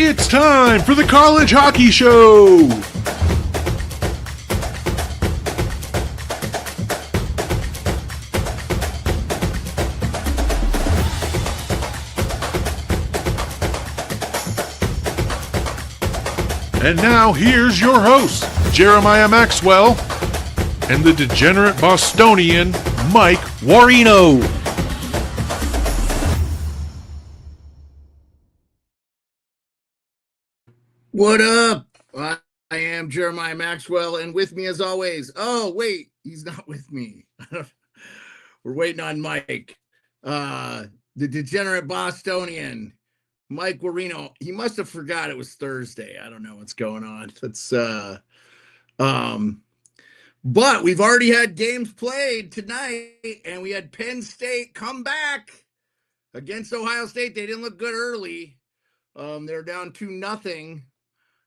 It's time for the College Hockey Show! And now here's your host, Jeremiah Maxwell, and the Degenerate Bostonian, Mike Warino. What up? I am Jeremiah Maxwell, and with me as always, oh, wait, he's not with me. We're waiting on Mike, the Degenerate Bostonian, Mike Warino. He must have forgot it was Thursday. I don't know what's going on. But we've already had games played tonight, and we had Penn State come back against Ohio State. They didn't look good early. They're down 2-0.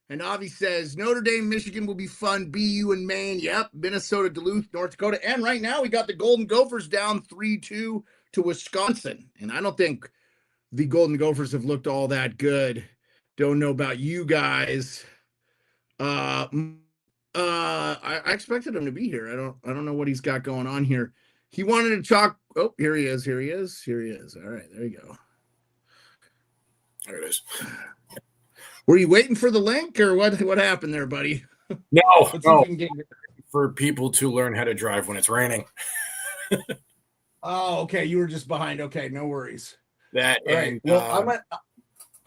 And Avi says, Notre Dame, Michigan will be fun. BU and Maine. Yep. Minnesota, Duluth, North Dakota. And right now we got the Golden Gophers down 3-2 to Wisconsin. And I don't think the Golden Gophers have looked all that good. Don't know about you guys. I expected him to be here. I don't know what he's got going on here. He wanted to talk. Oh, here he is. All right, there you go. There it is. Were you waiting for the link or what happened there, buddy? No. For people to learn how to drive when it's raining. Oh, okay. You were just behind. Okay, no worries. That all right. Well,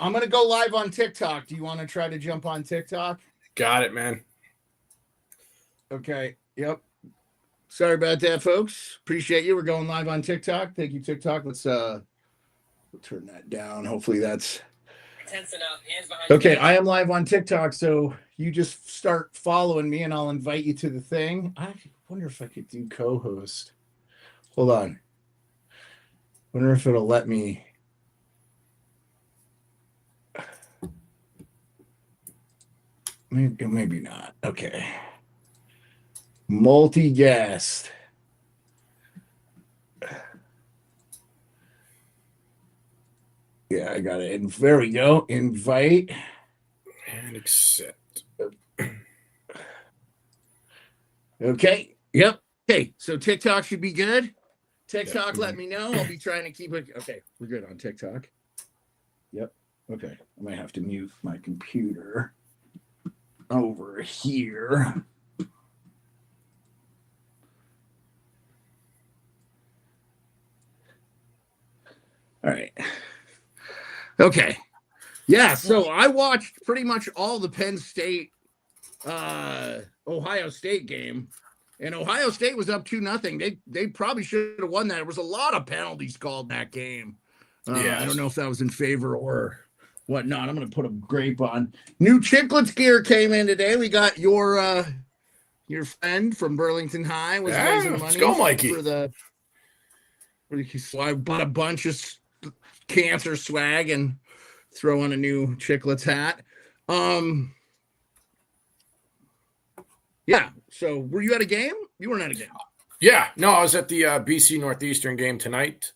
I'm gonna go live on TikTok. Do you want to try to jump on TikTok? Got it, man. Okay. Yep. Sorry about that, folks. Appreciate you. We're going live on TikTok. Thank you, TikTok. Let's we'll turn that down. Hopefully that's tense enough. Hands behind okay. I am live on TikTok, so you just start following me and I'll invite you to the thing. I wonder if I could do co-host. Hold on. Wonder if it'll let me. Maybe not. Okay. Multi-guest. Yeah, I got it. There we go. Invite. And accept. Okay. Yep. Okay. So TikTok should be good. TikTok, let me know. I'll be trying to keep it. Okay. We're good on TikTok. Yep. Okay. I might have to mute my computer over here. All right. Okay. Yeah, so I watched pretty much all the Penn State Ohio State game, and Ohio State was up 2-0. They probably should have won that. There was a lot of penalties called that game. I don't know if that was in favor or whatnot. I'm going to put a grape on. New Chicklets gear came in today. We got your friend from Burlington High was raising money. Let's go, Mikey. So I bought a bunch of cancer swag and throw on a new Chicklets hat. Yeah. So were you at a game? You weren't at a game. Yeah. No, I was at the BC Northeastern game tonight.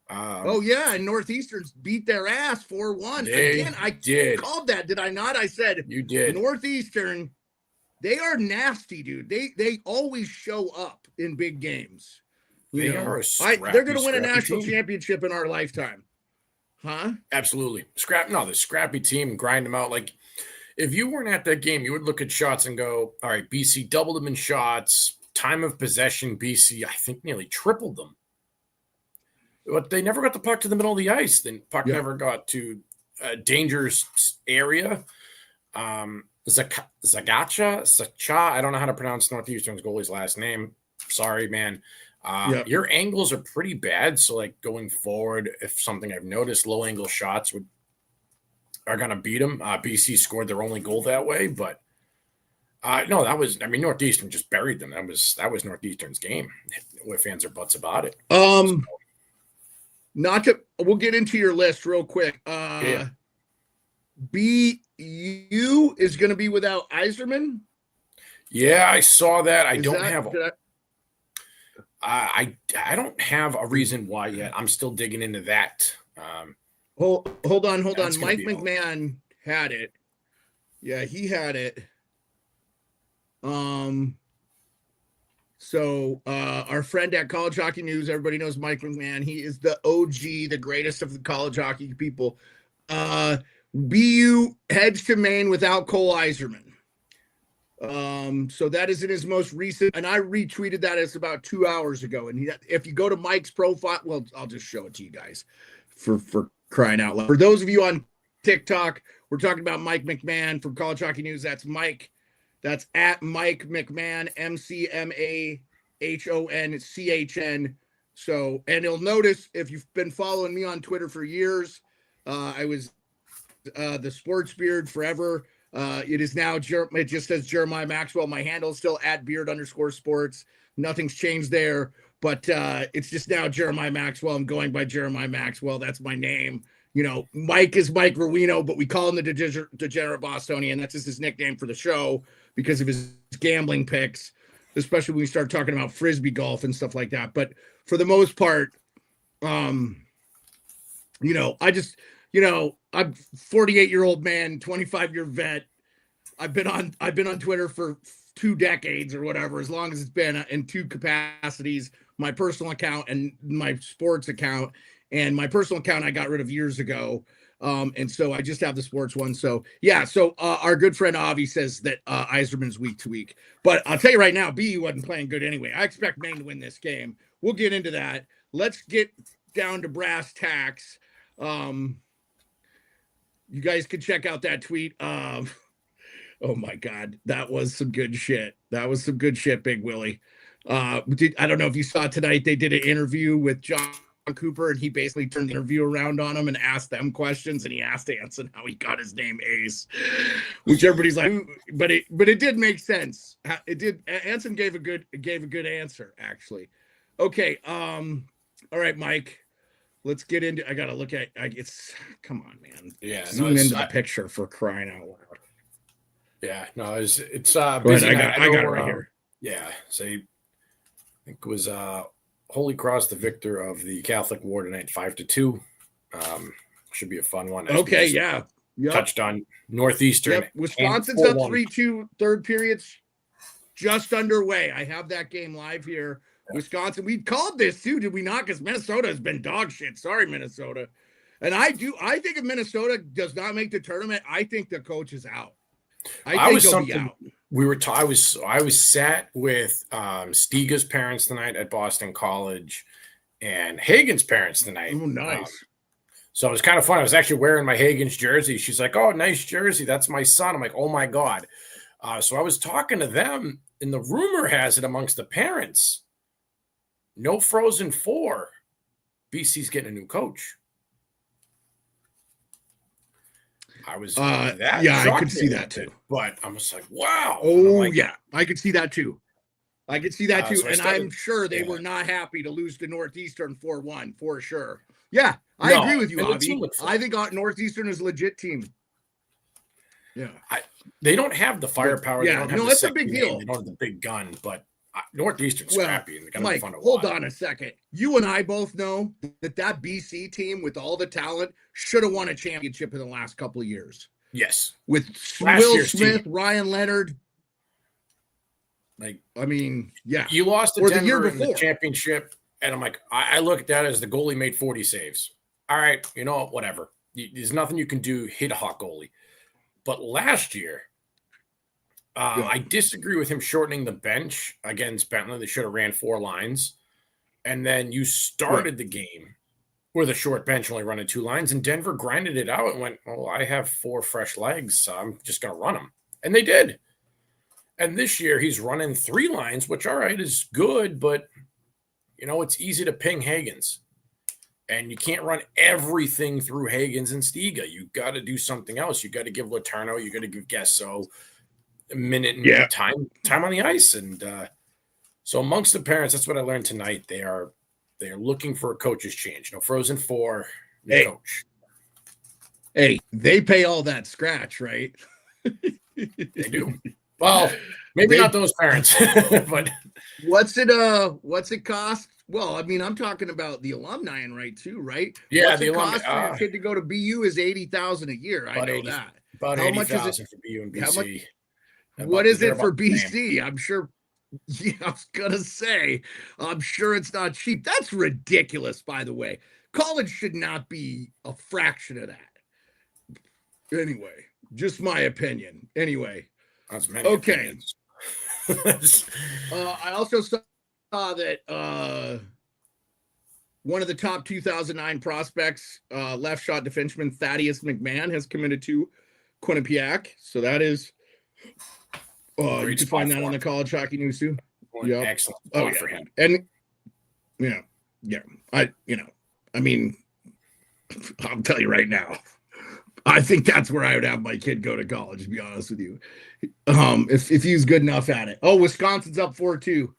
Oh yeah, and Northeastern beat their ass 4-1. Again, I called that, did I not? I said you did. Northeastern, they are nasty, dude. They always show up in big games. They're going to win a national championship in our lifetime. Huh? Absolutely. The scrappy team, grind them out. Like, if you weren't at that game, you would look at shots and go, all right, BC doubled them in shots. Time of possession, BC, I think, nearly tripled them. But they never got the puck to the middle of the ice. The puck never got to a dangerous area. Sacha, I don't know how to pronounce Northeastern's goalie's last name. Sorry, man. Your angles are pretty bad. So, like, going forward, if something I've noticed, low angle shots are going to beat them. BC scored their only goal that way, but Northeastern just buried them. That was Northeastern's game. With fans are butts about it. We'll get into your list real quick. BU is going to be without Yzerman. Yeah, I saw that. I don't have a reason why yet. I'm still digging into that. Hold on. Mike McMahon had it. Yeah, he had it. So our friend at College Hockey News, everybody knows Mike McMahon. He is the OG, the greatest of the college hockey people. BU heads to Maine without Cole Iserman. So that is in his most recent, and I retweeted that as about 2 hours ago. And if you go to Mike's profile, well, I'll just show it to you guys for crying out loud. For those of you on TikTok, we're talking about Mike McMahon from College Hockey News. That's Mike. That's at Mike McMahon, McMahonChn. So, and you'll notice if you've been following me on Twitter for years, I was the sports beard forever. It is now, it just says Jeremiah Maxwell. My handle is still at beard_sports. Nothing's changed there, but it's just now Jeremiah Maxwell. I'm going by Jeremiah Maxwell. That's my name. You know, Mike is Mike Rowino, but we call him the Degenerate Bostonian. That's just his nickname for the show because of his gambling picks, especially when we start talking about Frisbee golf and stuff like that. But for the most part, you know, I'm 48-year-old man, 25-year vet. I've been on Twitter for 2 decades or whatever, as long as it's been in 2 capacities, my personal account and my sports account. And my personal account I got rid of years ago. And so I just have the sports one. So yeah, so our good friend Avi says that Iserman's week to week. But I'll tell you right now, BU wasn't playing good anyway. I expect Maine to win this game. We'll get into that. Let's get down to brass tacks. You guys can check out that tweet. Oh my God, that was some good shit. That was some good shit, Big Willie. I don't know if you saw tonight, they did an interview with John Cooper, and he basically turned the interview around on him and asked them questions, and he asked Anson how he got his name Ace, which everybody's like, but it did make sense. It did. Anson gave a good answer, actually. Okay. All right, Mike. Let's get into. I gotta look at. Come on, man. Yeah. Zoom into the picture for crying out loud. Yeah. No, it's busy. I got it right here. Yeah. So I think it was Holy Cross, the victor of the Catholic War tonight, 5-2. Should be a fun one. Okay, yeah. Yep. Touched on Northeastern. Yep. Wisconsin's up 3-2, third period's just underway. I have that game live here. Yeah. Wisconsin, we called this too, did we not? Because Minnesota has been dog shit. Sorry, Minnesota. And I think if Minnesota does not make the tournament, I think the coach is out. I think he'll be out. I was sat with Stiga's parents tonight at Boston College and Hagen's parents tonight. Oh, nice. So it was kind of fun. I was actually wearing my Hagen's jersey. She's like, "Oh, nice jersey. That's my son." I'm like, "Oh my God." So I was talking to them, and the rumor has it amongst the parents, no Frozen 4. BC's getting a new coach. I was I could see that too. But I was like, wow. Oh, yeah. I could see that too. So and I'm sure they were not happy to lose to Northeastern 4-1 for sure. Yeah, I agree with you, Avi. I think Northeastern is a legit team. Yeah. They don't have the firepower. Yeah, that's a big deal. They don't have the big gun, but Northeastern's scrappy. And Mike, hold on a second. You and I both know that BC team with all the talent should have won a championship in the last couple of years. Yes. With Will Smith, Ryan Leonard. Like, I mean, yeah. You lost to Denver in the championship, and I'm like, I look at that as the goalie made 40 saves. All right, you know, whatever. There's nothing you can do, hit a hot goalie. But last year, I disagree with him shortening the bench against Bentley. They should have ran 4 lines. And then you started the game with a short bench, only running 2 lines. And Denver grinded it out and went, "Oh, I have 4 fresh legs, so I'm just going to run them." And they did. And this year he's running 3 lines, which, all right, is good. But, you know, it's easy to ping Hagens. And you can't run everything through Hagens and Stiga. You got to do something else. You got to give Letourneau. You got to give Gesso a minute and time on the ice. And so amongst the parents, that's what I learned tonight. They are looking for a coach's change. No Frozen 4, coach. Hey, they pay all that scratch, right? They do. Well, maybe not those parents, but what's it cost? Well, I mean, I'm talking about the alumni and right too, right? Yeah, what's the alumni cost for your kid to go to BU is $80,000 a year. I know that. About How much is it? 80,000 for BU and How much? BC. What is it for the same. BC? I'm sure. Yeah, I was gonna say, I'm sure it's not cheap. That's ridiculous, by the way. College should not be a fraction of that. Anyway, just my opinion. Anyway, That's many okay. opinions. I also saw that one of the top 2009 prospects, left shot defenseman Thaddeus McMahon, has committed to Quinnipiac. So that is, you can find that on the College Hockey News too. Yeah, excellent spot for him. And I mean, I'll tell you right now, I think that's where I would have my kid go to college, to be honest with you. If he's good enough at it. Oh, Wisconsin's up 4-2.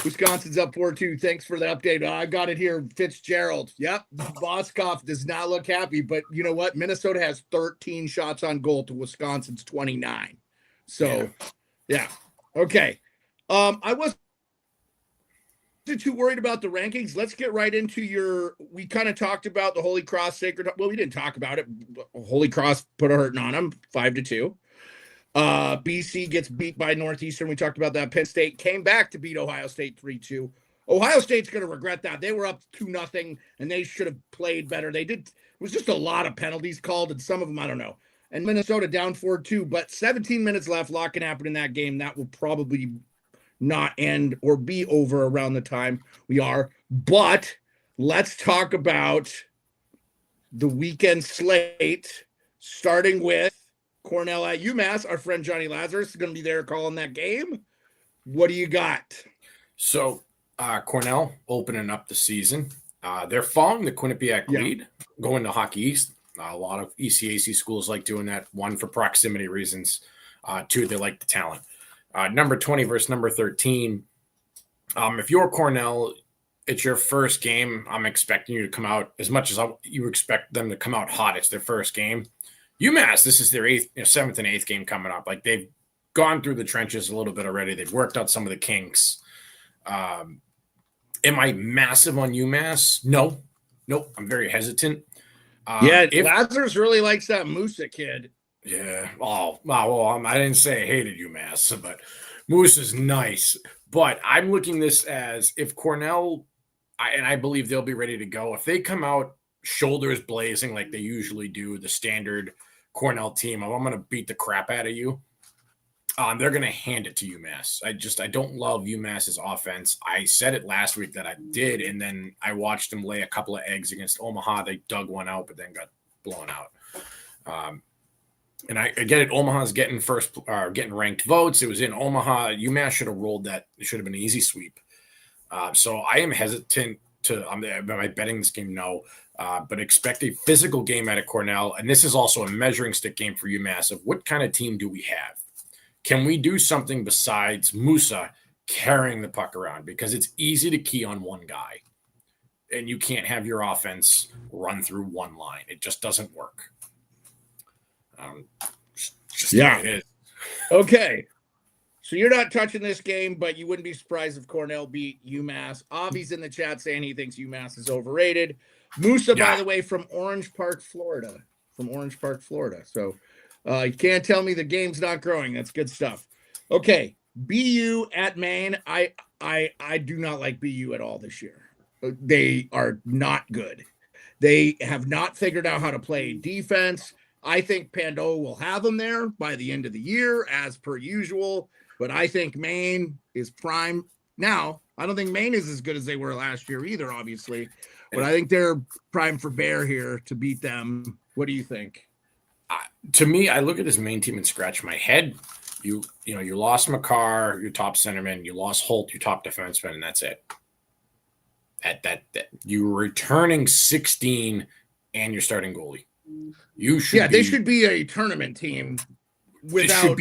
Wisconsin's up 4-2. Thanks for the update. I got it here. Fitzgerald. Yep. Voskov does not look happy, but you know what? Minnesota has 13 shots on goal to Wisconsin's 29. So, yeah. Okay. I wasn't too worried about the rankings. Let's get right into we kind of talked about the Holy Cross Sacred. Well, we didn't talk about it. Holy Cross put a hurting on them, 5-2. BC gets beat by Northeastern. We talked about that. Penn State came back to beat Ohio State 3-2. Ohio State's going to regret that. They were up 2-0, and they should have played better. They did. It was just a lot of penalties called, and some of them, I don't know. And Minnesota down 4-2, but 17 minutes left. A lot can happen in that game. That will probably not end or be over around the time we are. But let's talk about the weekend slate, starting with Cornell at UMass. Our friend Johnny Lazarus is going to be there calling that game. What do you got? So Cornell opening up the season. They're following the Quinnipiac lead, going to Hockey East. A lot of ECAC schools like doing that. One, for proximity reasons. Two, they like the talent. Number 20 versus number 13. If you're Cornell, it's your first game. I'm expecting you to come out as much as you expect them to come out hot. It's their first game. UMass, this is their seventh and eighth game coming up. Like, they've gone through the trenches a little bit already. They've worked out some of the kinks. Am I massive on UMass? No. Nope. I'm very hesitant. Lazarus really likes that Musa kid. Yeah. Oh, well, I didn't say I hated UMass, but Moose is nice. But I'm looking this as if Cornell, and I believe they'll be ready to go. If they come out shoulders blazing like they usually do, the standard Cornell team, I'm going to beat the crap out of you. They're going to hand it to UMass. I don't love UMass's offense. I said it last week that I did, and then I watched them lay a couple of eggs against Omaha. They dug one out, but then got blown out. And I get it. Omaha's getting getting ranked votes. It was in Omaha. UMass should have rolled that. It should have been an easy sweep. So I am hesitant am I betting this game? No. But expect a physical game out of Cornell. And this is also a measuring stick game for UMass of what kind of team do we have? Can we do something besides Musa carrying the puck around? Because it's easy to key on one guy. And you can't have your offense run through one line. It just doesn't work. Just the way it is. Okay. So you're not touching this game, but you wouldn't be surprised if Cornell beat UMass. Avi's in the chat saying he thinks UMass is overrated. Musa, by the way, from Orange Park, Florida. So you can't tell me the game's not growing. That's good stuff. Okay. BU at Maine. I do not like BU at all this year. They are not good. They have not figured out how to play defense. I think Pando will have them there by the end of the year, as per usual. But I think Maine is prime. Now, I don't think Maine is as good as they were last year either, obviously. But I think they're prime for bear here to beat them. What do you think? To me, I look at this Maine team and scratch my head. You lost McCarr, your top centerman. You lost Holt, your top defenseman, and that's it. That you were returning 16 and you're starting goalie. They should be a tournament team without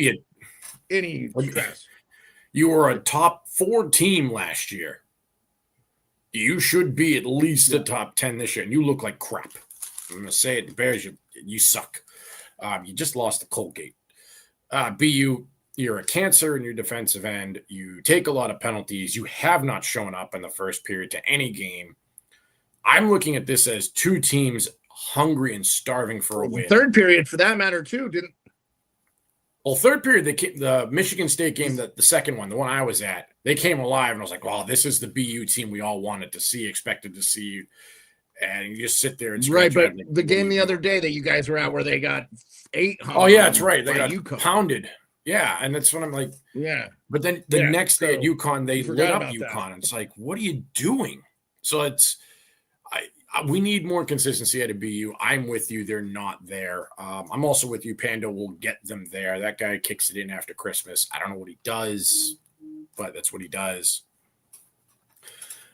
any stress. You were a top 4 team last year. You should be at least a top 10 this year, and you look like crap. I'm going to say it, the Bears, you suck. You just lost to Colgate. BU, you're a cancer in your defensive end. You take a lot of penalties. You have not shown up in the first period to any game. I'm looking at this as 2 teams hungry and starving for a win. Third period, for that matter, too, didn't. Well, third period, the Michigan State game, the second one, the one I was at, they came alive, and I was like, "Wow, this is the BU team we all wanted to see, expected to see." And you just sit there and right. But like, the game the other day that you guys were at, where they got 8. Oh yeah, that's right. They got UConn. pounded. Yeah, and that's when I'm like, yeah. But then the next day at UConn, they lit up UConn, that. and it's like, what are you doing? So we need more consistency out of BU. I'm with you. They're not there. I'm also with you. Pando will get them there. That guy kicks it in after Christmas. I don't know what he does, but that's what he does.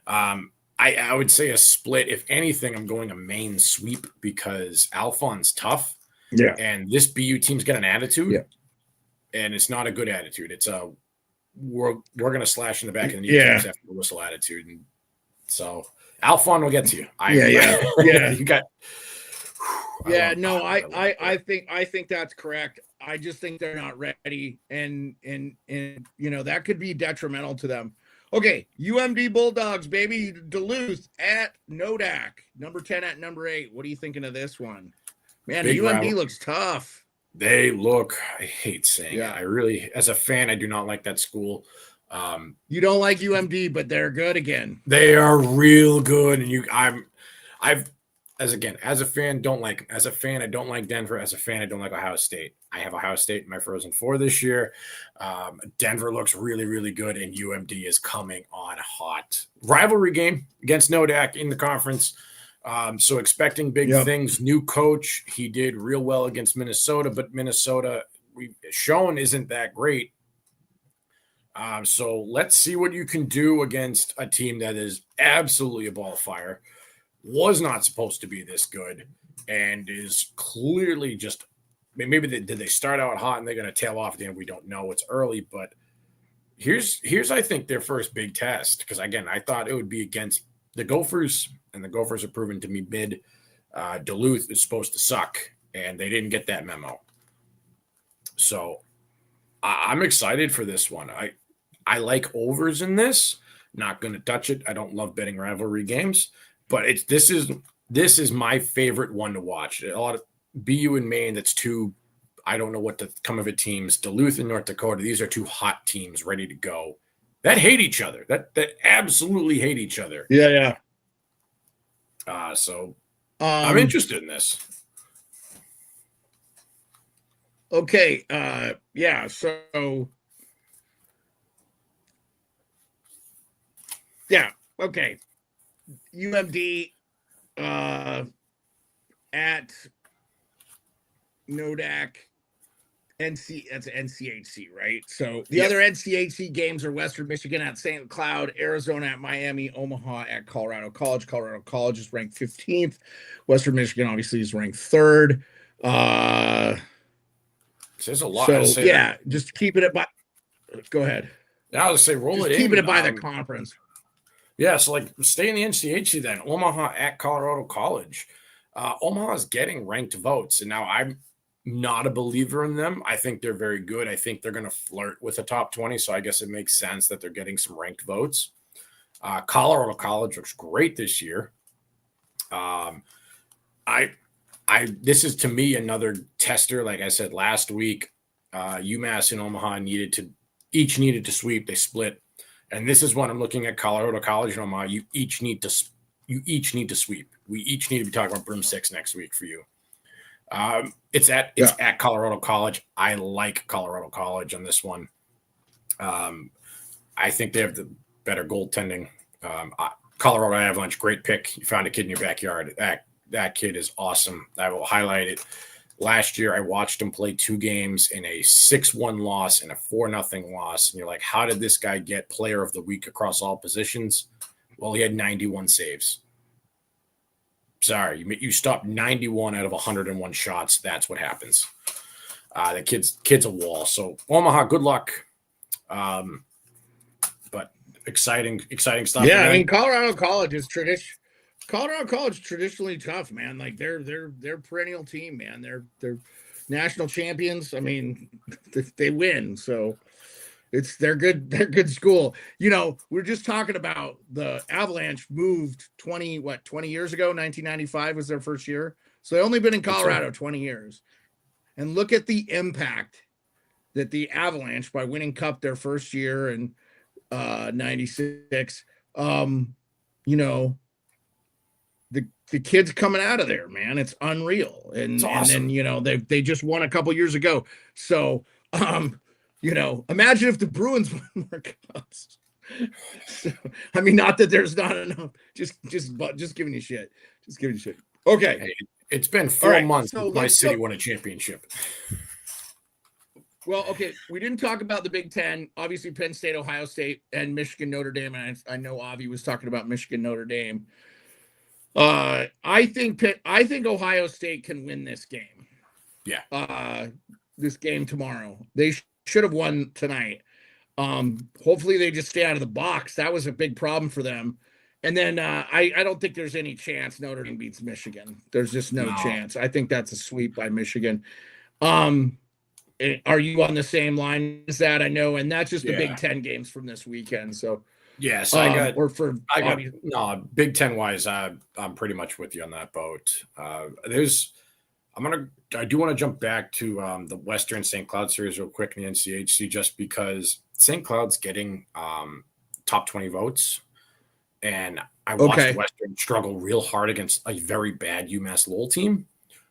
I would say a split. If anything, I'm going a main sweep because Alphon's tough. Yeah. And this BU team's got an attitude. Yeah. And it's not a good attitude. It's a we're going to slash in the back of the kneecaps after the whistle attitude. And so Alphon will get to you. Yeah. You got. I think that's correct. I just think they're not ready, and that could be detrimental to them. Okay, UMD Bulldogs, baby, Duluth at Nodak, number 10 at number 8. What are you thinking of this one? Man, Big UMD rival. looks tough. They look. I hate saying it. I really, as a fan, I do not like that school. You don't like UMD, but they're good again. They are real good, and as a fan, don't like them. As a fan, I don't like Denver. As a fan, I don't like Ohio State. I have Ohio State in my Frozen Four this year. Denver looks really, really good, and UMD is coming on hot. Rivalry game against Nodak in the conference. So expecting big things. New coach. He did real well against Minnesota, but Minnesota, we've shown, isn't that great. So let's see what you can do against a team that is absolutely a ball of fire, was not supposed to be this good, and is clearly just maybe did they start out hot and they're going to tail off at the end? We don't know. It's early, but here's I think their first big test, because again, I thought it would be against the Gophers, and the Gophers are proven to be mid. Duluth is supposed to suck, and they didn't get that memo. So I'm excited for this one. I like overs in this. Not going to touch it. I don't love betting rivalry games, but this is my favorite one to watch. A lot of BU and Maine. That's two. I don't know what to come of it teams. Duluth and North Dakota. These are two hot teams ready to go. That hate each other. That absolutely hate each other. Yeah. So I'm interested in this. Okay. So. Yeah. Okay. UMD at Nodak. That's NCHC, right? So the other NCHC games are Western Michigan at St. Cloud, Arizona at Miami, Omaha at Colorado College. Colorado College is ranked 15th. Western Michigan obviously is ranked 3rd. There's a lot. So just keeping it by. Go ahead. I was say roll just it in. Keeping it by the conference. Yeah, so stay in the NCHC then. Omaha at Colorado College. Omaha is getting ranked votes, and now I'm not a believer in them. I think they're very good. I think they're going to flirt with the top 20, so I guess it makes sense that they're getting some ranked votes. Colorado College looks great this year. This is to me another tester. Like I said last week, UMass and Omaha each needed to sweep. They split. And this is when I'm looking at Colorado College and Omaha. You each need to sweep. We each need to be talking about broomsticks next week for you. It's at Colorado College. I like Colorado College on this one. I think they have the better goaltending. Colorado Avalanche, great pick. You found a kid in your backyard. That kid is awesome. I will highlight it. Last year, I watched him play 2 games in a 6-1 loss and a 4-0 loss. And you're like, how did this guy get player of the week across all positions? Well, he had 91 saves. Sorry, you stopped 91 out of 101 shots. That's what happens. The kid's a wall. So Omaha, good luck. But exciting stuff. Yeah, I mean, Colorado College is traditionally tough, man. Like they're perennial team, man. They're national champions. I mean, they win, so they're good. They're good school. We're just talking about the Avalanche moved 20 years ago. 1995 was their first year. So they've only been in Colorado 20 years. And look at the impact that the Avalanche, by winning Cup their first year in 96, the kids coming out of there, man, it's unreal. And, It's awesome. and then, they just won a couple years ago. So, imagine if the Bruins won more Cups. So, I mean, not that there's not enough, just giving you shit. Just giving you shit. Okay. Hey, it's been 4 months since my city won a championship. Well, okay, we didn't talk about the Big Ten. Obviously, Penn State, Ohio State, and Michigan, Notre Dame. And I know Avi was talking about Michigan, Notre Dame. I think Ohio State can win this game. Yeah. This game tomorrow. They should have won tonight. Hopefully they just stay out of the box. That was a big problem for them. And then I don't think there's any chance Notre Dame beats Michigan. There's just no chance. I think that's a sweep by Michigan. Are you on the same line as that? I know, and that's just the Big Ten games from this weekend. So yes, Big Ten wise, I'm pretty much with you on that boat. I do want to jump back to the Western St. Cloud series real quick in the NCHC, just because St. Cloud's getting top 20 votes, and I watched Western struggle real hard against a very bad UMass Lowell team.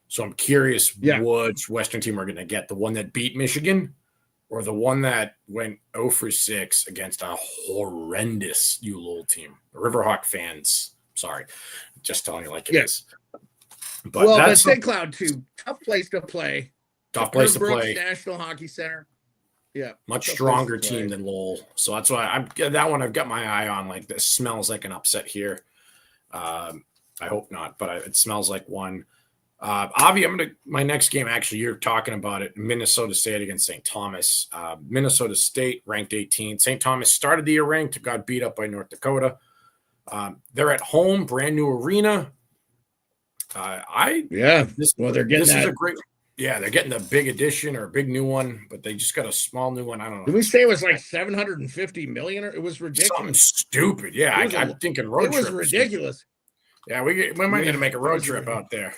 So I'm curious which Western team we're going to get, the one that beat Michigan or the one that went 0 for 6 against a horrendous Lowell team. Riverhawk fans, sorry, just telling you like it is. But St. Cloud too, tough place to play. Tough place to play. National Hockey Center. Yeah, much stronger team than Lowell. So that's why I've got my eye on. Like, this smells like an upset here. I hope not, but it smells like one. Avi, my next game, actually, you're talking about it, Minnesota State against St. Thomas. Minnesota State ranked 18th. St. Thomas started the year ranked, got beat up by North Dakota. They're at home, brand new arena. They're getting they're getting the big addition or a big new one, but they just got a small new one. I don't know. Did we say it was like $750 million? It was ridiculous. Something stupid. Yeah, I'm thinking road trip. It was ridiculous. Yeah, we might get to make a road trip out there.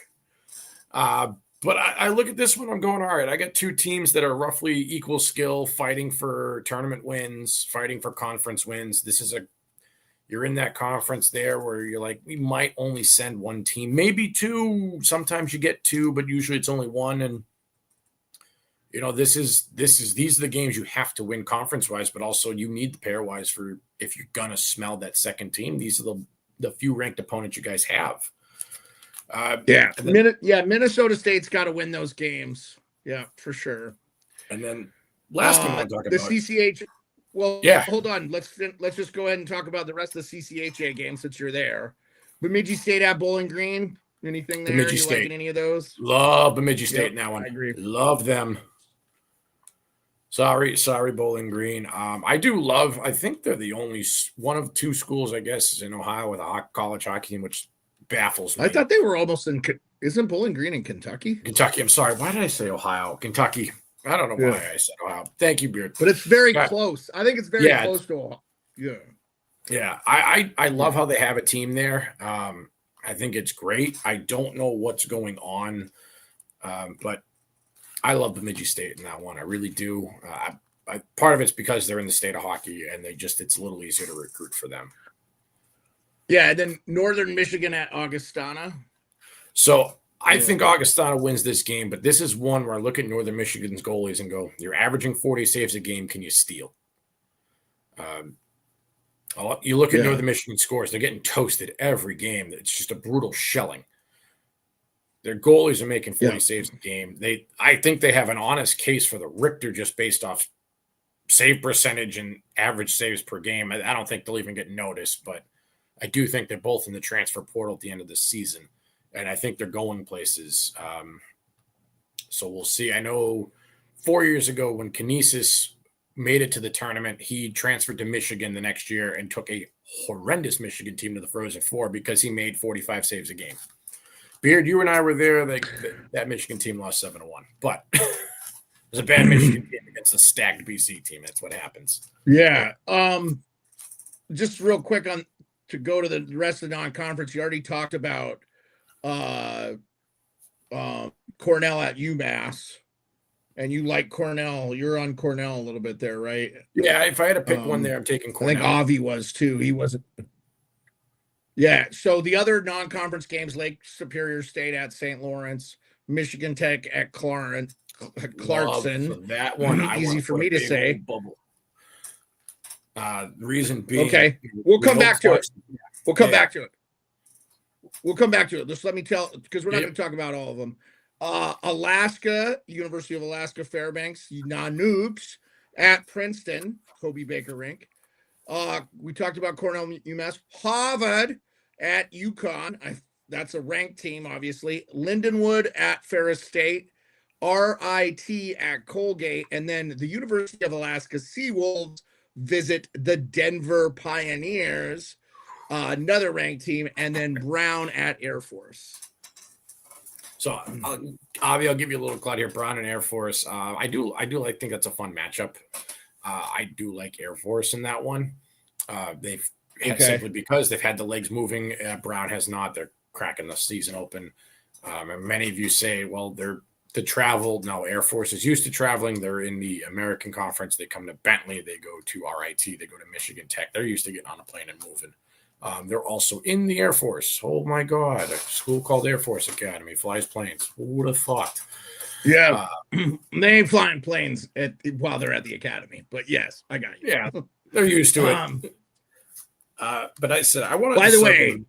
But I look at this one, I'm going, all right, I got two teams that are roughly equal skill, fighting for tournament wins, fighting for conference wins. You're in that conference there where you're like, we might only send one team, maybe two. Sometimes you get two, but usually it's only one. And, these are the games you have to win conference wise, but also you need the pair wise for, if you're going to smell that second team, these are the few ranked opponents you guys have. Minnesota State's got to win those games. Yeah, for sure. And then last game I'll talk about the CCH. Well, hold on. Let's just go ahead and talk about the rest of the CCHA games since you're there. Bemidji State at Bowling Green. Anything there? Bemidji State. Liking any of those? Love Bemidji State in that one. I agree. Love them. Sorry, Bowling Green. I think they're the only one of two schools, I guess, in Ohio with a college hockey team, which baffles me. I thought they were almost in. Isn't Bowling Green in Kentucky? Kentucky. I'm sorry. Why did I say Ohio? Kentucky. I don't know why I said Ohio. Thank you, Beard. But it's very close. I think it's very close to Ohio. Yeah. Yeah. I love how they have a team there. I think it's great. I don't know what's going on, but I love Bemidji State in that one. I really do. Part of it's because they're in the state of hockey, and it's a little easier to recruit for them. Yeah, and then Northern Michigan at Augustana. So I think Augustana wins this game, but this is one where I look at Northern Michigan's goalies and go, you're averaging 40 saves a game. Can you steal? You look at Northern Michigan scores. They're getting toasted every game. It's just a brutal shelling. Their goalies are making 40 saves a game. I think they have an honest case for the Richter just based off save percentage and average saves per game. I don't think they'll even get noticed, but I do think they're both in the transfer portal at the end of the season. And I think they're going places. So we'll see. I know 4 years ago when Kinesis made it to the tournament, he transferred to Michigan the next year and took a horrendous Michigan team to the Frozen Four because he made 45 saves a game. Beard, you and I were there. That Michigan team lost 7-1. But it was a bad Michigan team against a stacked BC team. That's what happens. Yeah. Just real quick to go to the rest of the non-conference, you already talked about Cornell at UMass, and you like Cornell. You're on Cornell a little bit there, right? Yeah, if I had to pick one there, I'm taking I think Cornell. Avi was too. He wasn't. Yeah. So the other non-conference games: Lake Superior State at St. Lawrence, Michigan Tech at Clarkson. Love that one. Easy for me to say. Bubble. The reason being, okay, we'll come back to it. We'll come back to it. We'll come back to it. Just let me tell, because we're not going to talk about all of them. Alaska, University of Alaska Fairbanks, Nanooks at Princeton, Kobe Baker Rink. We talked about Cornell, UMass. Harvard at UConn. That's a ranked team, obviously. Lindenwood at Ferris State. RIT at Colgate. And then the University of Alaska Seawolves visit the Denver Pioneers, another ranked team, and then Brown at Air Force. So, Avi, I'll give you a little clout here. Brown and Air Force. I think that's a fun matchup. I do like Air Force in that one. They've simply because they've had the legs moving. Brown has not. They're cracking the season open. And many of you say, well, they're to travel. No, Air Force is used to traveling. They're in the American Conference. They come to Bentley. They go to RIT. They go to Michigan Tech. They're used to getting on a plane and moving. They're also in the Air Force. Oh, my God. A school called Air Force Academy flies planes. Who would have thought? Yeah. They ain't flying planes while they're at the academy. But, yes, I got you. Yeah, they're used to it. But I said, I want to. By the way.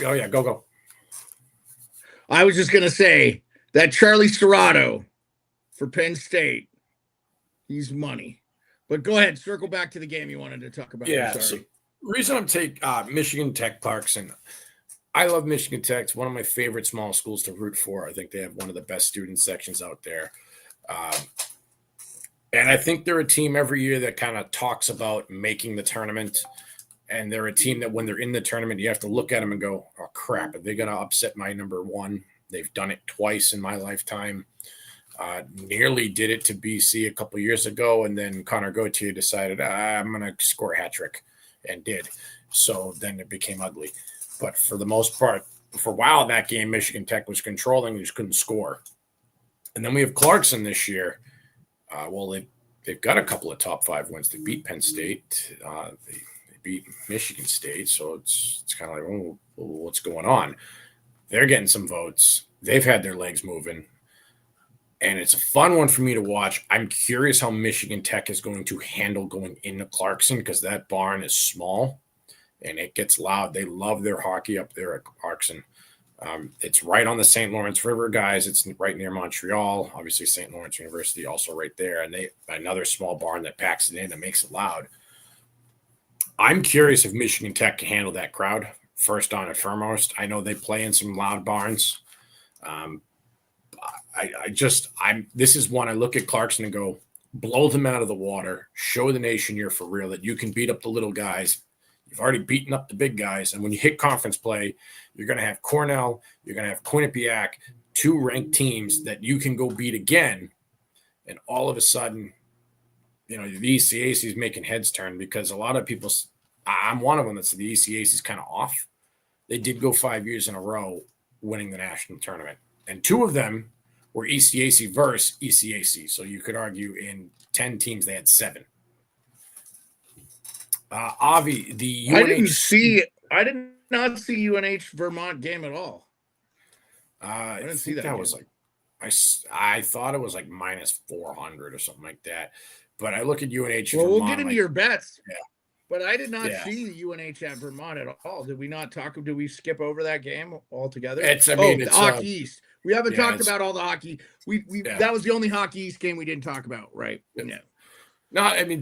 Oh, yeah, go. I was just going to say that Charlie Serrato for Penn State, he's money. But go ahead. Circle back to the game you wanted to talk about. Yeah, so reason I'm taking Michigan Tech Clarkson. I love Michigan Tech. It's one of my favorite small schools to root for. I think they have one of the best student sections out there. And I think they're a team every year that kind of talks about making the tournament. And they're a team that when they're in the tournament, you have to look at them and go, oh, crap, are they going to upset my number one? They've done it twice in my lifetime. Nearly did it to BC a couple years ago. And then Connor Gauthier decided, I'm going to score a hat trick. And did. So then it became ugly. But for the most part, for a while, that game, Michigan Tech was controlling. They just couldn't score. And then we have Clarkson this year. They've got a couple of top 5 wins. They beat Penn State. They beat Michigan State. So it's kind of like, oh, what's going on? They're getting some votes. They've had their legs moving. And it's a fun one for me to watch. I'm curious how Michigan Tech is going to handle going into Clarkson because that barn is small and it gets loud. They love their hockey up there at Clarkson. It's right on the St. Lawrence River, guys. It's right near Montreal. Obviously, St. Lawrence University also right there. And they another small barn that packs it in and makes it loud. I'm curious if Michigan Tech can handle that crowd first on and foremost. I know they play in some loud barns. This is one I look at Clarkson and go, blow them out of the water, show the nation you're for real, that you can beat up the little guys. You've already beaten up the big guys. And when you hit conference play, you're going to have Cornell, you're going to have Quinnipiac, 2 ranked teams that you can go beat again. And all of a sudden, the ECAC is making heads turn because a lot of people, I'm one of them that's the ECAC is kind of off. They did go 5 years in a row winning the national tournament. And 2 of them were ECAC versus ECAC. So you could argue in 10 teams, they had 7. Avi, the UNH... I did not see UNH Vermont game at all. I didn't see that. Was like, I thought it was like minus 400 or something like that. But I look at UNH. Well, Vermont, we'll get into your bets. Yeah. But I did not see UNH at Vermont at all. Did we not talk? Did we skip over that game altogether? It's Hockey East. We haven't talked about all the hockey. That was the only Hockey East game we didn't talk about, right? Yeah. No, I mean,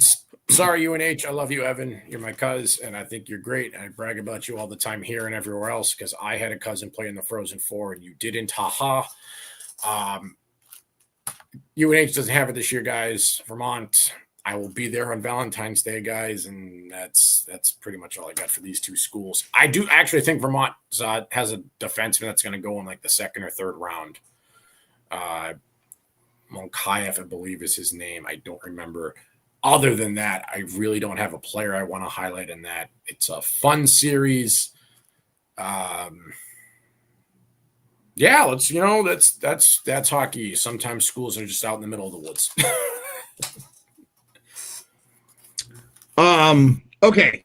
sorry, UNH. I love you, Evan. You're my cousin, and I think you're great. And I brag about you all the time here and everywhere else because I had a cousin play in the Frozen Four, and you didn't. Haha. UNH doesn't have it this year, guys. Vermont. I will be there on Valentine's Day, guys, and that's pretty much all I got for these 2 schools. I do actually think Vermont has a defenseman that's going to go in like the 2nd or 3rd round. Monkayev, I believe, is his name. I don't remember. Other than that, I really don't have a player I want to highlight in that. It's a fun series. Yeah, that's hockey. Sometimes schools are just out in the middle of the woods. Okay.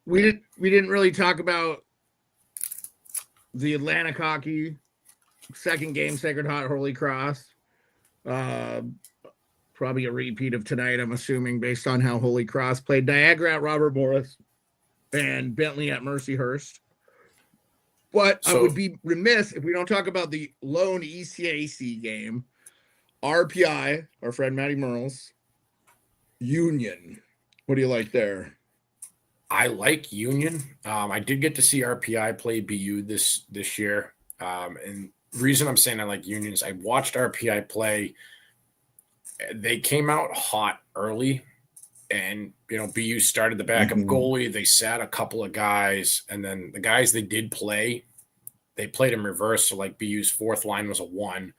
We didn't really talk about the Atlantic hockey second game, Sacred Heart Holy Cross. Probably a repeat of tonight, I'm assuming, based on how Holy Cross played. Niagara at Robert Morris and Bentley at Mercyhurst. But I would be remiss if we don't talk about the lone ECAC game. RPI, our friend Matty Merles, Union. What do you like there? I like Union. I did get to see RPI play BU this year. And the reason I'm saying I like Union is I watched RPI play. They came out hot early, and BU started the backup goalie. They sat a couple of guys, and then the guys they did play, they played in reverse. So like BU's fourth line was a 1,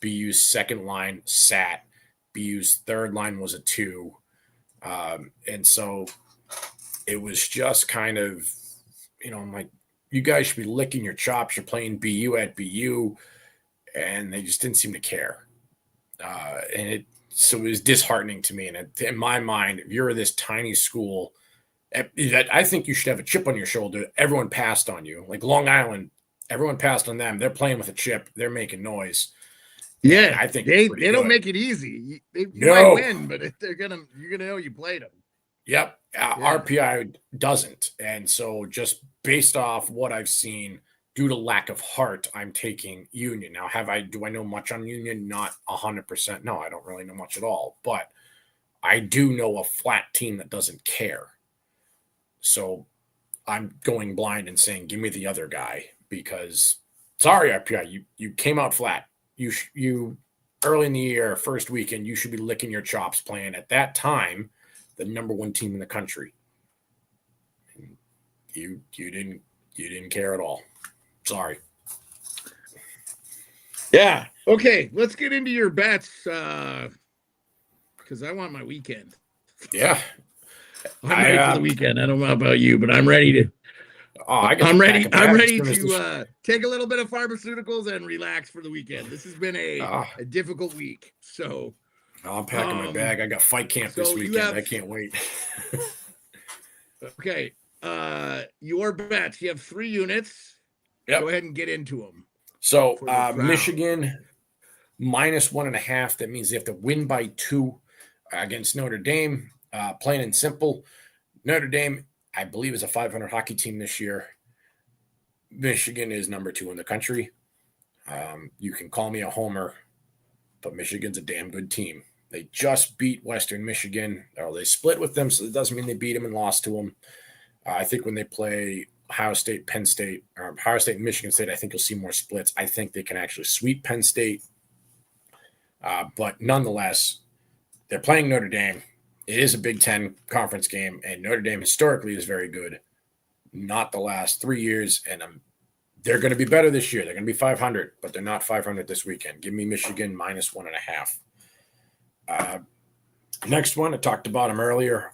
BU's second line sat, BU's third line was a 2, and so it was just kind of, I'm like, you guys should be licking your chops. You're playing BU at BU, and they just didn't seem to care, So it was disheartening to me. And in my mind, if you're this tiny school, I think you should have a chip on your shoulder. Everyone passed on you. Like Long Island, everyone passed on them. They're playing with a chip. They're making noise. Yeah, and I think they don't make it easy. You might win, but you're gonna know you played them. Yep, RPI doesn't, and so just based off what I've seen, due to lack of heart, I'm taking Union. Now, do I know much on Union? Not 100%. No, I don't really know much at all. But I do know a flat team that doesn't care. So I'm going blind and saying, give me the other guy, because sorry, RPI, you came out flat. You early in the year, first weekend, you should be licking your chops playing at that time the number 1 team in the country. And you didn't care at all. Sorry. Yeah. Okay. Let's get into your bets, because I want my weekend. Yeah. I'm ready for the weekend. I don't know about you, but I'm ready to. I'm ready to take a little bit of pharmaceuticals and relax for the weekend. This has been a difficult week. So I'm packing my bag. I got fight camp this weekend. I can't wait. Okay. Your bets. You have 3 units. Yep. Go ahead and get into them. So Michigan -1.5. That means they have to win by 2 against Notre Dame. Plain and simple. Notre Dame, I believe, is a 500 hockey team this year. Michigan is number 2 in the country. You can call me a homer, but Michigan's a damn good team. They just beat Western Michigan, or they split with them, so it doesn't mean they beat them and lost to them. I think when they play Ohio State, Penn State, or Ohio State and Michigan State, I think you'll see more splits. I think they can actually sweep Penn State. But nonetheless, they're playing Notre Dame. It is a Big Ten conference game, and Notre Dame historically is very good. Not the last 3 years, and they're going to be better this year. They're going to be 500, but they're not 500 this weekend. Give me Michigan -1.5. Next one, I talked about them earlier.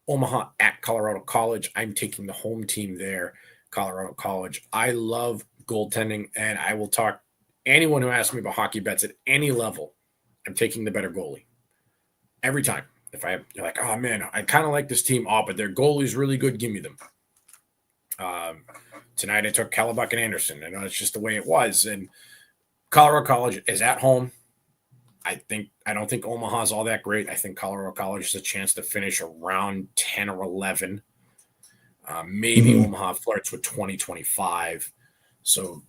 Omaha at Colorado College. I'm taking the home team there, Colorado College. I love goaltending, and I will talk anyone who asks me about hockey bets at any level. I'm taking the better goalie every time. If you're like, oh man, I kind of like this team, but their goalie's really good, give me them. Tonight I took Callebuck and Anderson. I know it's just the way it was. And Colorado College is at home. I don't think Omaha's all that great. I think Colorado College has a chance to finish around 10 or 11. Maybe Omaha flirts with 20-25. So,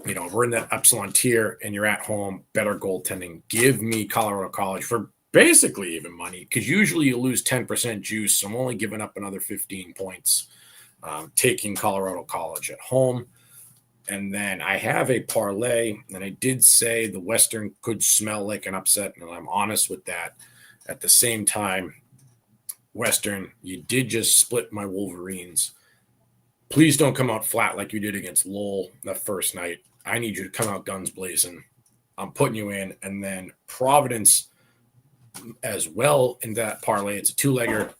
we're in that epsilon tier, and you're at home, better goaltending. Give me Colorado College for basically even money, because usually you lose 10% juice. So I'm only giving up another 15 points, taking Colorado College at home. And then I have a parlay, and I did say the Western could smell like an upset, and I'm honest with that. At the same time, Western, you did just split my Wolverines. Please don't come out flat like you did against Lowell the first night. I need you to come out guns blazing. I'm putting you in. And then Providence as well in that parlay. It's a 2-legger. And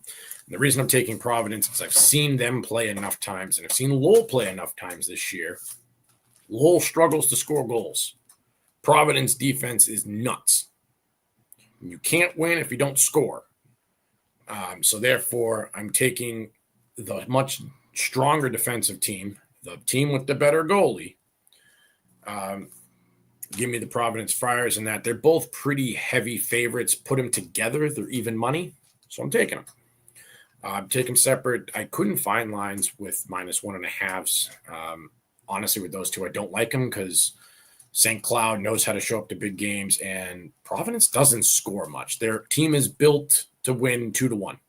the reason I'm taking Providence is I've seen them play enough times, and I've seen Lowell play enough times this year, Lowell struggles to score goals. Providence defense is nuts. You can't win if you don't score. So therefore, I'm taking the much stronger defensive team, the team with the better goalie. Give me the Providence Friars in that. They're both pretty heavy favorites. Put them together, they're even money. So I'm taking them. Take them separate. I couldn't find lines with -1.5s. Honestly, with those two, I don't like them because St. Cloud knows how to show up to big games, and Providence doesn't score much. Their team is built to win 2-1.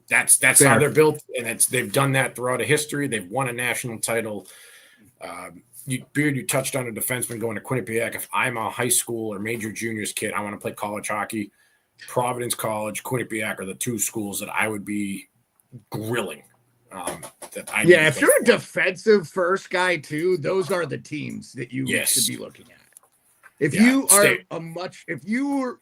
That's Fair. how they're built, and they've done that throughout a history. They've won a national title. You touched on a defenseman going to Quinnipiac. If I'm a high school or major juniors kid, I want to play college hockey. Providence College, Quinnipiac are the two schools that I would be grilling. If you're a defensive first guy too, those are the teams that you should be looking at. If you are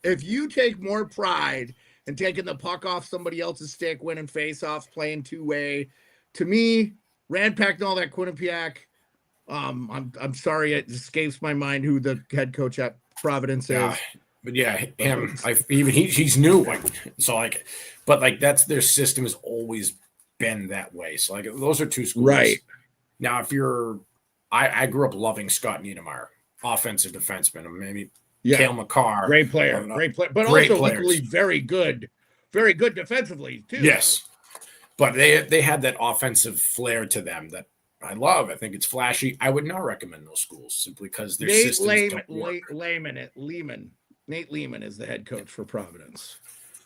if you take more pride in taking the puck off somebody else's stick, winning faceoffs, playing two-way, to me, Ranpack and all that Quinnipiac. I'm sorry, it escapes my mind who the head coach at Providence is. But yeah, him. He's new, but that's their system has always been that way. So those are two schools. Right now, if you're, I grew up loving Scott Niedermayer, offensive defenseman, maybe Cale McCarr, great player, but great also players. equally very good defensively too. Yes, but they had that offensive flair to them that I love. I think it's flashy. I would not recommend those schools simply because their systems don't work. Nate Lehman is the head coach for Providence.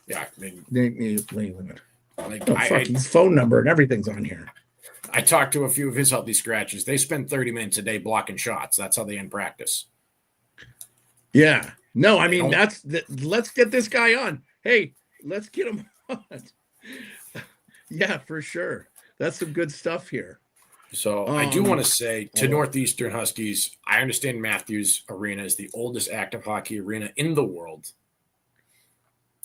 Yeah, I mean, Nate Lehman. His phone number and everything's on here. I talked to a few of his healthy scratches. They spend 30 minutes a day blocking shots. That's how they end practice. Yeah. No, I mean, let's get this guy on. Hey, let's get him on. Yeah, for sure. That's some good stuff here. So I do want to say to Northeastern Huskies, I understand Matthews Arena is the oldest active hockey arena in the world.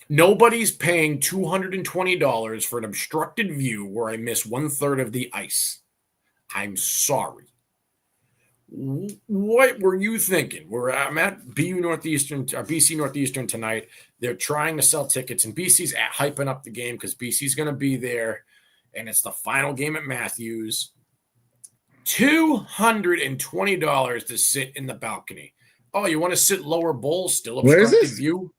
Nobody's paying $220 for an obstructed view where I miss 1/3 of the ice. I'm sorry. What were you thinking? I'm at BC Northeastern tonight. They're trying to sell tickets, and BC's hyping up the game because BC's going to be there, and it's the final game at Matthews. $220 to sit in the balcony. Oh, you want to sit lower bowl, still obstructed view?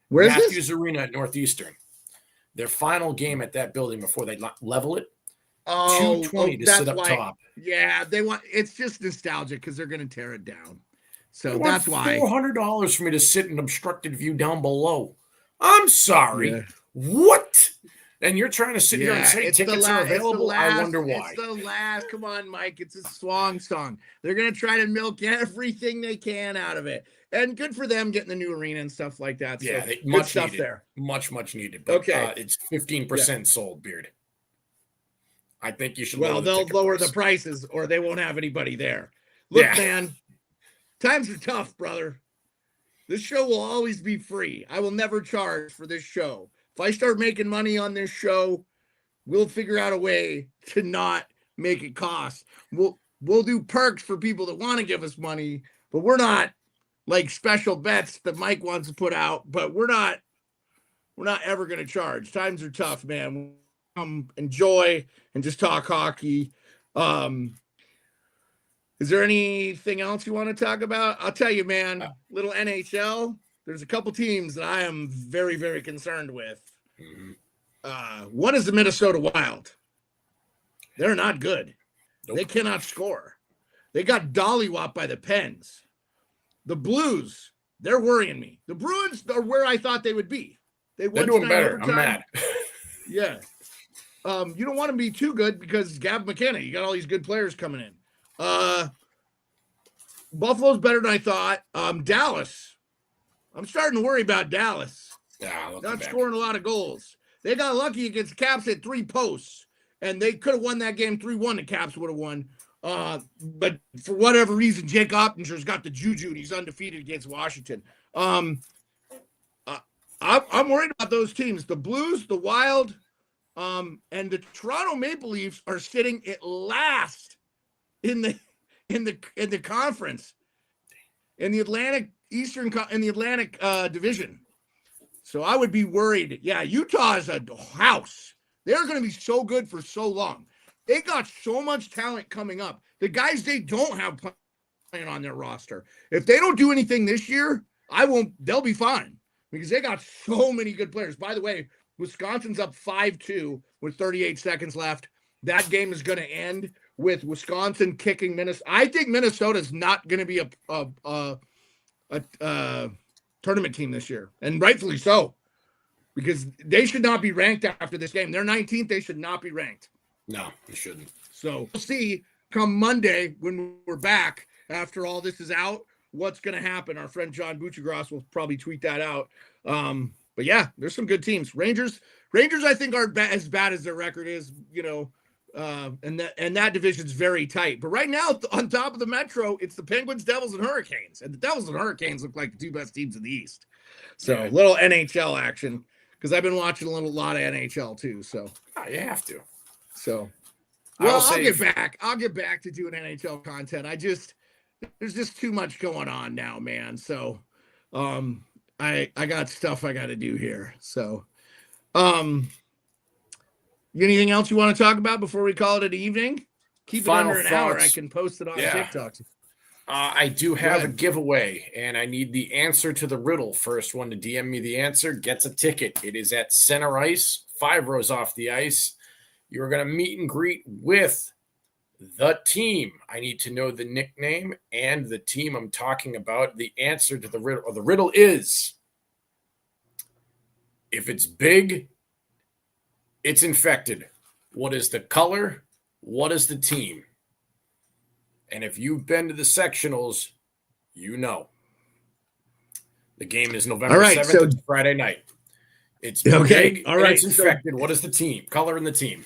Where is Matthews this? Arena at Northeastern. Their final game at that building before they level it. $220 to sit up top. Yeah, it's just nostalgic because they're going to tear it down. So They that's want why. $400 for me to sit in obstructed view down below. I'm sorry. Yeah. What? And you're trying to sit here and say tickets are available? I wonder why. It's the last. Come on, Mike. It's a song. They're going to try to milk everything they can out of it. And good for them getting the new arena and stuff like that. Yeah, so much stuff needed. there. Much needed. But, okay. It's 15% sold, Beard. I think you should. Well, they'll lower the prices or they won't have anybody there. Look, man, times are tough, brother. This show will always be free. I will never charge for this show. If I start making money on this show, we'll figure out a way to not make it cost. We'll do perks for people that want to give us money, but we're not like special bets that Mike wants to put out, but we're not ever going to charge. Times are tough, man. Enjoy and just talk hockey. Is there anything else you want to talk about? I'll tell you, man, little NHL. There's a couple teams that I am very, very concerned with. Mm-hmm. One is the Minnesota Wild. They're not good. Nope. They cannot score. They got dollywopped by the Pens. The Blues, they're worrying me. The Bruins are where I thought they would be. They're doing better. I'm mad. Yeah. You don't want to be too good because Gab McKenna, you got all these good players coming in. Buffalo's better than I thought. Dallas. I'm starting to worry about Dallas. Not scoring a lot of goals. They got lucky against the Caps at 3 posts, and they could have won that game 3-1. The Caps would have won. But for whatever reason, Jake Ottinger's got the juju, and he's undefeated against Washington. I'm worried about those teams. The Blues, the Wild, and the Toronto Maple Leafs are sitting at last in in the conference, in the Atlantic Division. So I would be worried. Yeah, Utah is a house. They're going to be so good for so long. They got so much talent coming up. The guys they don't have playing on their roster. If they don't do anything this year, they'll be fine because they got so many good players. By the way, Wisconsin's up 5-2 with 38 seconds left. That game is going to end with Wisconsin kicking Minnesota. I think Minnesota's not going to be a tournament team this year, and rightfully so, because they should not be ranked after this game. They're 19th. They should not be ranked. No, they shouldn't. So we'll see come Monday when we're back after all this is out, what's going to happen. Our friend John Buchagras will probably tweet that out. But yeah, there's some good teams. Rangers, I think, are as bad as their record is, and that division's very tight. But right now, on top of the Metro, it's the Penguins, Devils, and Hurricanes. And the Devils and Hurricanes look like the two best teams in the East. So a little NHL action, because I've been watching a lot of NHL too. So you have to. So, well, I'll get back to doing NHL content. There's just too much going on now, man. So, I got stuff I got to do here. So, anything else you want to talk about before we call it an evening? Keep it under an hour. I can post it on TikTok. I do have a giveaway, and I need the answer to the riddle. First one to DM me the answer gets a ticket. It is at center ice, 5 rows off the ice. You're going to meet and greet with the team. I need to know the nickname and the team I'm talking about. The answer to the riddle, or the riddle is, if it's big, it's infected. What is the color? What is the team? And if you've been to the sectionals, you know. The game is November 7th. So it's Friday night. It's big. All right. It's infected. What is the team? Color and the team.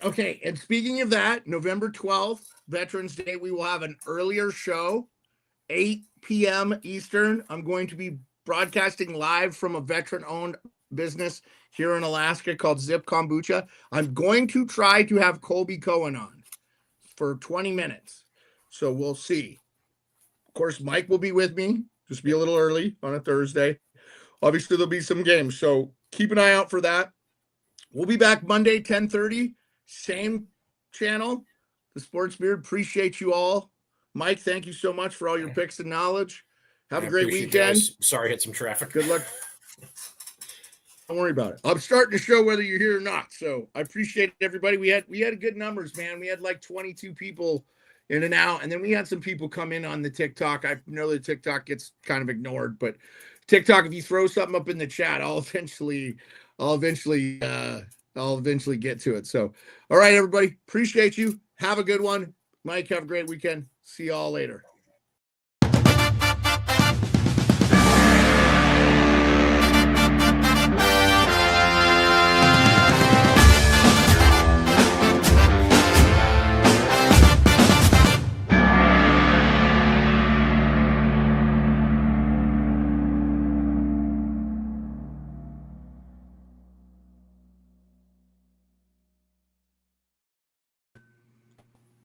Okay. And speaking of that, November 12th, Veterans Day, we will have an earlier show, 8 p.m. Eastern. I'm going to be broadcasting live from a veteran-owned business here in Alaska called Zip Kombucha. I'm going to try to have Colby Cohen on for 20 minutes. So we'll see. Of course, Mike will be with me. Just be a little early on a Thursday. Obviously, there'll be some games. So keep an eye out for that. We'll be back Monday, 10:30. Same channel, The Sports Beard. Appreciate you all. Mike, thank you so much for all your picks and knowledge. Have a great weekend. Sorry, hit some traffic. Good luck. Don't worry about it. I'm starting to show whether you're here or not. So I appreciate everybody. We had good numbers, man. We had like 22 people in and out, and then we had some people come in on the TikTok. I know that TikTok gets kind of ignored, but TikTok, if you throw something up in the chat, I'll eventually get to it. So, all right, everybody, appreciate you. Have a good one. Mike, have a great weekend. See y'all later.